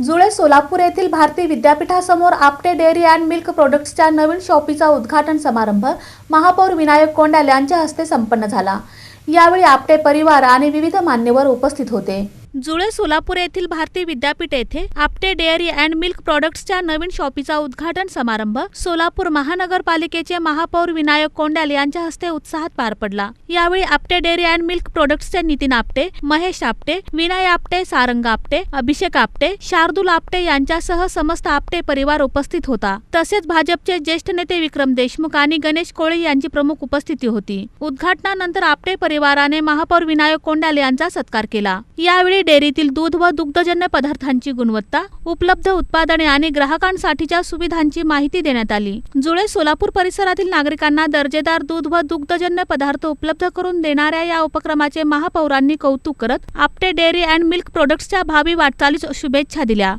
जुळे सोलापूर येथील भारती विद्यापीठासमोर आपटे डेअरी अँड मिल्क प्रोडक्ट्सच्या नवीन शॉपीचा उद्घाटन समारंभ महापौर विनायक कोंडाल यांच्या हस्ते संपन्न झाला। यावेळी आपटे परिवार आणि विविध मान्यवर उपस्थित होते। जुळे सोलापूर येथील भारती विद्यापीठ येथे आपटे डेअरी अँड मिल्क प्रोडक्ट्सच्या नवीन शॉपीचा उद्घाटन समारंभ सोलापूर महानगरपालिकेचे महापौर विनायक कोंडाल यांच्या हस्ते उत्साहात पार पडला। यावेळी आपटे डेअरी अँड मिल्क प्रोडक्ट्सचे नितीन आपटे, महेश आपटे, विनय आपटे, सारंग आपटे, अभिषेक आपटे, शार्दूल आपटे यांच्यासह समस्त आपटे परिवार उपस्थित होता। तसेच भाजपचे ज्येष्ठ नेते विक्रम देशमुख आणि गणेश कोळी यांची प्रमुख उपस्थिती होती। उद्घाटनानंतर आपटे परिवाराने महापौर विनायक कोंडाल यांचा सत्कार केला। यावेळी डेअरीतील दूध व दुग्धजन्य पदार्थांची गुणवत्ता, उपलब्ध उत्पादने आणि ग्राहकांसाठीच्या सुविधांची माहिती देण्यात आली। जुळे सोलापूर परिसरातील नागरिकांना दर्जेदार दूध व दुग्धजन्य पदार्थ उपलब्ध करून देणाऱ्या या उपक्रमाचे महापौरांनी कौतुक करत आपटे डेअरी अँड मिल्क प्रोडक्ट्सच्या भावी वाटचालीस शुभेच्छा दिल्या।